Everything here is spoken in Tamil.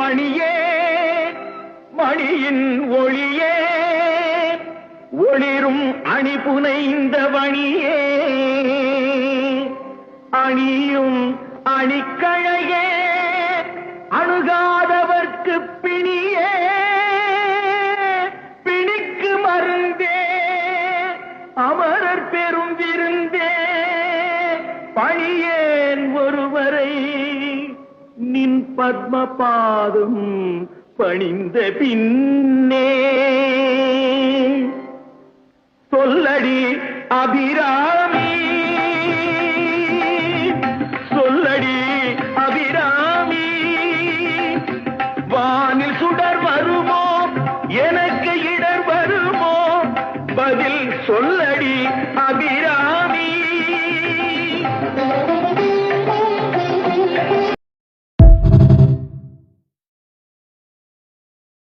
மணியே மணியின் ஒளியே ஒளிரும் அணிபுனைந்த வணியே அணியும் அணிக்கழையே அணுகாதவர்க்கு பிணியே பிணிக்கு மருந்தே அமரர் பெரும் விருந்தே பணியேன் ஒருவரை நின் பத்ம பாதம் பணிந்த பின்னே சொல்லடி அபிராமி